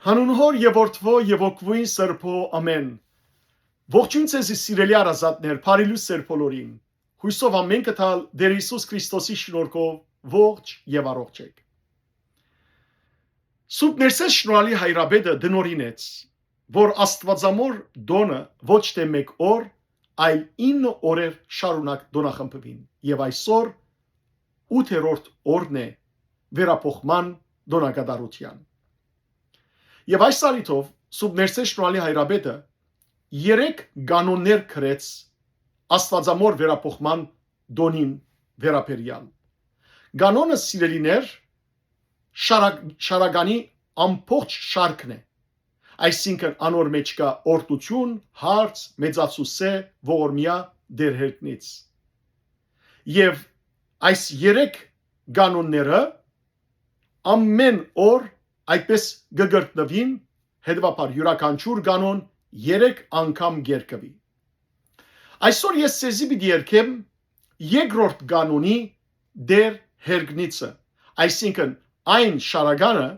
Հանուն հոր եւ որդվո եւ օգվույն սրբո ամեն։ Ողջույն ձեզ սիրելի արազատներ, բարիլուս սեր բոլորին։ Հույսով ամեն կտալ Տեր Հիսուս Քրիստոսի շնորհքով ողջ եւ առողջ եք։ Սուրբ Ներսես շնորհալի հայրաբեդը դնորինեց, որ Աստվածամոր դոնը ոչ թե մեկ օր, այլ 9 օրեր շարունակ դոնախմբվին եւ այսօր 8-րդ օրն է վերապոխման դոնակատարության։ Եվ այս առիթով Սուրբ Ներսես շնորհալի հայրաբեդը 3 կանոններ քրեց Աստվածամոր վերապոխման դոնին վերապերյալ։ Կանոնը սիրելիներ շարագանի ամբողջ շարքն է, այսինքն անոր մեջ կա օրդություն, հարց, մեծացուսե, ողորմյա դերհերտնից։ Եվ այս 3 կանոնները ամեն օր այդպես գգրտնվին, հետևաբար յուրաքանչյուր կանոն 3 անգամ գերկվի։ Այսօր ես ցեզի պիտի երկեմ երկրորդ կանոնի դեր հերգնիցը, այսինքն այն շարագանը,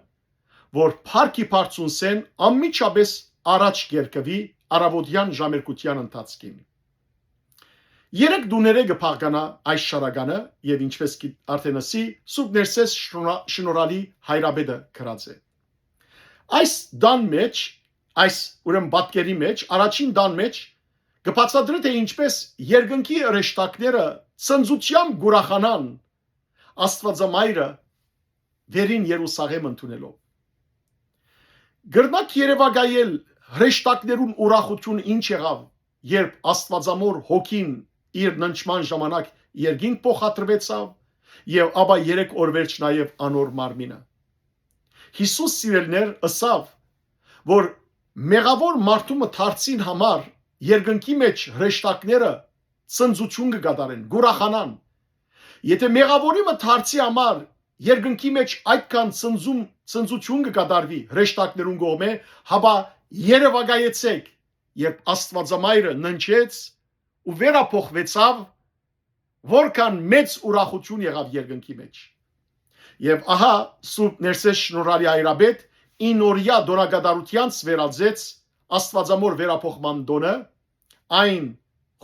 որ փառքի բարձունսեն անմիջապես առաջ գերկվի առավոտյան ժամերկության ընթացքին։ 3 դուները կփաղկանա այս շարագանը եւ ինչպես արդեն ասի Սուրբ Ներսես շնորհալի հայրաբեդը գրած է։ Այս դան մեջ, այս ուրեմն բատկերի մեջ, առաջին դան մեջ կբացատրի թե ինչպես երկնքի հրեշտակները ցնծությամբ գուրախանան Աստվածամայրը վերին Երուսաղեմ ընդունելով։ Գրնակ երևակայել հրեշտակներուն ուրախություն ինչ եղավ, երբ Աստվածամոր հոգին իր ննչման ժամանակ երկինք փոխադրվեցավ եւ ապա 3 օր վերջ նաեւ անոր մարմինը։ Հիսուս սիրելներ ըսավ, որ մեղավոր մարդու մթարցին համար երկնքի մեջ հրեշտակները ցնծություն կգադարեն, գուրախանան։ Եթե մեղավորի մթարցի համար երկնքի մեջ այդքան ցնծություն կգադարվի հրեշտակներուն կողմէ, հաբա երևակայեցեք, երբ Աստվածամայրը ննչեց ու վերափոխվեցավ, որքան մեծ ուրախություն եղավ երկնքի մեջ։ Եվ ահա Սուրբ Ներսես շնորհալի հայրաբեդ 9 օրյա դոնակատարությանց վերածեց Աստվածամոր վերափոխման դոնը այն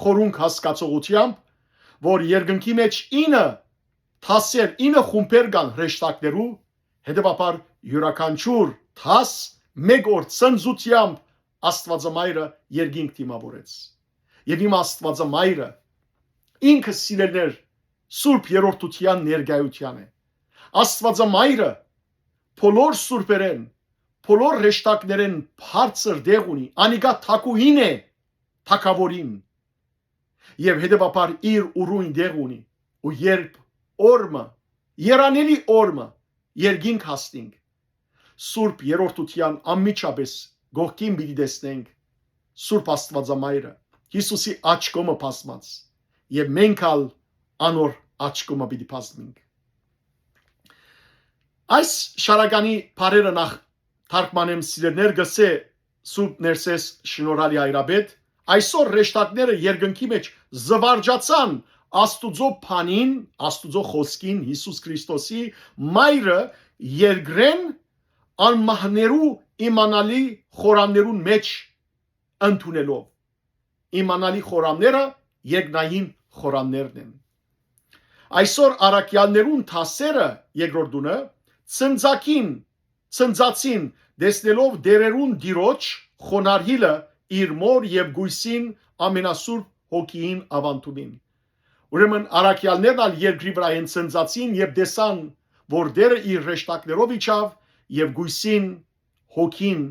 խորունկ հասկացողությամբ, որ երկնքի մեջ 9 թասեր 9 խումբեր կան հրեշտակներու, հետևաբար յուրաքանչյուր թաս մեկ օր ցնծությամբ Աստվածամայրը երկինք դիմավորեց։ Եվ իմ Աստվածամայրը ինքը սիրելներ Սուրբ երրորդության ներկայության է։ Աստվածամայրը բոլոր սուրբերեն, բոլոր հրեշտակներեն բարձր դեղ ունի, անիկա թակուհին է թակավորին եւ հետեւաբար իր ուրույն դեղ ունի ու երբ օրմը երանելի օրմը երկինք հասնենք Սուրբ երրորդության անմիջապես գողքին պիտի տեսնենք Սուրբ Աստվածամայրը Հիսուսի աչքոմը փասմած եւ մենք ալ անոր աչքոմը պիտի փասմենք։ Այս շարականի բարերը նախ թարգմանեմ սիրելներ գսե Սուրբ Ներսես շնորհալի հայրաբեդ այսօր հրեշտակները երկնքի մեջ զվարճացան Աստուծո փանին, Աստուծո խոսքին Հիսուս Քրիստոսի մայրը երկրեն անմահներու իմանալի խորաններուն մեջ ընդունելով։ Իմանալի խորանները երկնային խորաններն են։ Այսօր արաքյալներուն թասերը երկրորդունը ցնծացին դեսնելով դերերուն դիրոջ խոնարհիլը իր մոր եւ գույսին ամենասուրբ հոգին ավանդումին։ Ուրեմն արաքյալներն ալ երկրի վրա են ցնծացին եւ տեսան, որ դերը իր հրեշտակներով իջավ եւ գույսին հոգին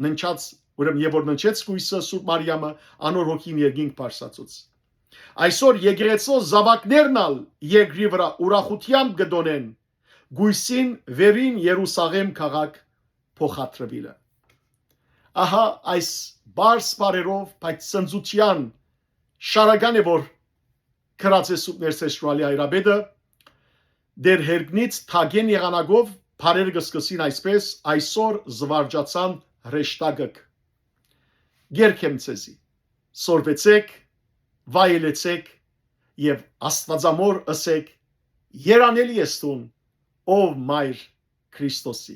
ննչած, ուրեմն եւ որ ննչեց գույսը Սուրբ Մարիամը անոր հոգին երկինք բարձրացուց։ Այսօր եկեղեցու զավակներն ալ երկրի վրա ուրախությամբ գդոնեն գույսին վերին Երուսաղեմ քաղաք փոխադրվելը։ Ահա այս բարձ բարերով բայց ցնծության շարական է որ գրած է Սուրբ Ներսես շնորհալի հայրաբեդը դեր հերգնից թագեն եղանակով բարերը կսկսին այսպես այսօր զվարճացան հրեշտակը գերքեմ ցեզի սորվեցեք վայելեցեք եւ Աստվածամոր ըսեք երանելի ես տուն ով մայր Քրիստոսի։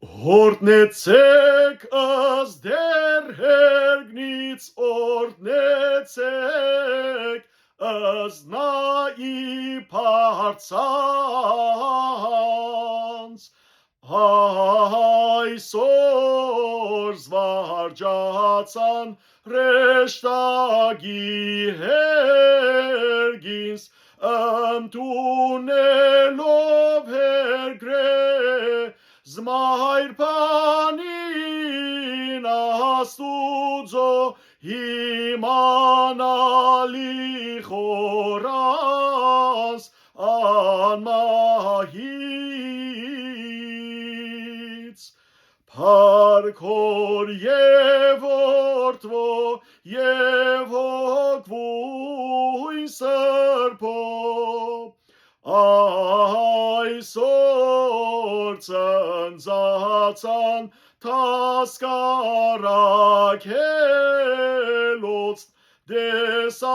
Օրտնեցեք ըստ դեր հերգնից, օրտնեցեք ըստ նայի փարցանց, այսօր զվարճացան ռեշտագի հերգինս, ընդունելով հերգրե զմայր պանին աստուծո, իմանալի խորանս անմահից, փառքոր եւ որդվո եւ հոգվույն սրբո, այսօր ծնծացան տասկարակելոց, դեսանելոց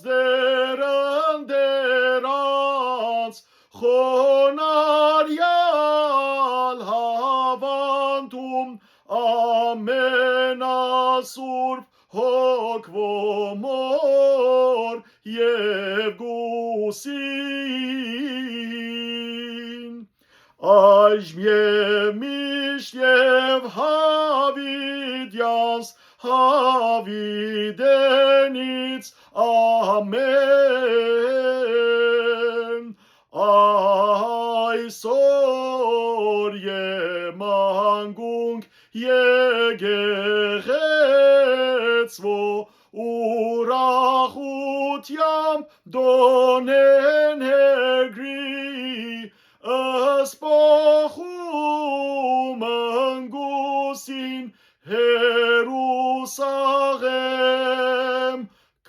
դերն դերանց, խոնարյալ հավանտում ամենասուրբ հոգվոմոր եւ գուսին, այժմ եւ միշտ եւ հավիտյանս հավիտենից ամեն, այսօր եմանգունք եկեղեցվո, ուրախությամբ դոնեն հերգրի, ըսպոխում ընգուսին Հերուսաղեմ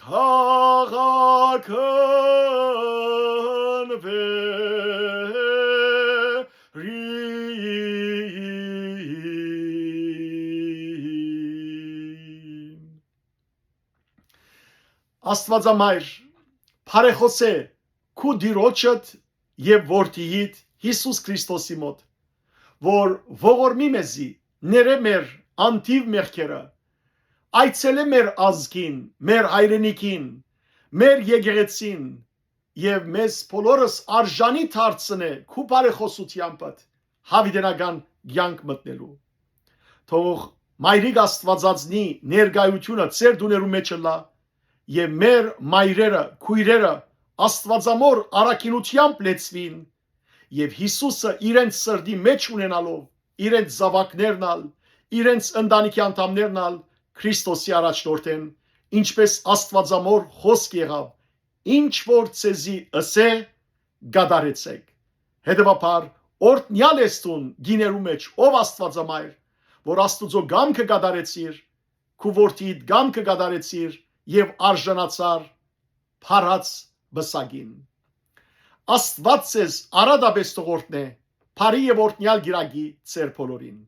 քաղաքն վերին։ Աստվածամայր, փարեխոսե քու դիրոջդ եւ որդիիդ Հիսուս Քրիստոսի մոտ, որ ողորմի մեզի ները մեր անթիվ մեղքերը, այցելե մեր ազգին, մեր հայրենիքին, մեր եկեղեցին եւ մեզ բոլորս արժանի դարձնե քու բարեխոսությամբ հավիտենական կյանք մտնելու։ Թող Մայրիկ Աստվածածնի ներկայությունը ծեր դուներու մեջ լա եւ մեր մայրերը, քույրերը Աստվածամոր առաքինությամբ լեցվին եւ Հիսուսը իրենց սրդի մեջ ունենալով իրենց զավակներն ալ, իրենց ընտանիքի անդամներն ալ Քրիստոսի առաջնորդեն, ինչպես Աստվածամոր խոսք եղավ, ինչ որ ցեզի ըսե գադարեցեք։ Հետևաբար օրտնյալ էստուն գիներու մեջ ով Աստվածամայր, որ Աստուծո գամքը գադարեցիր, քու որդիդ գամքը գադարեցիր եւ արժանացար փառած բսագին։ Աստված ցեզ արադաբես թողորտնե, բարի եւ օրտնյալ գիրագի ծեր բոլորին։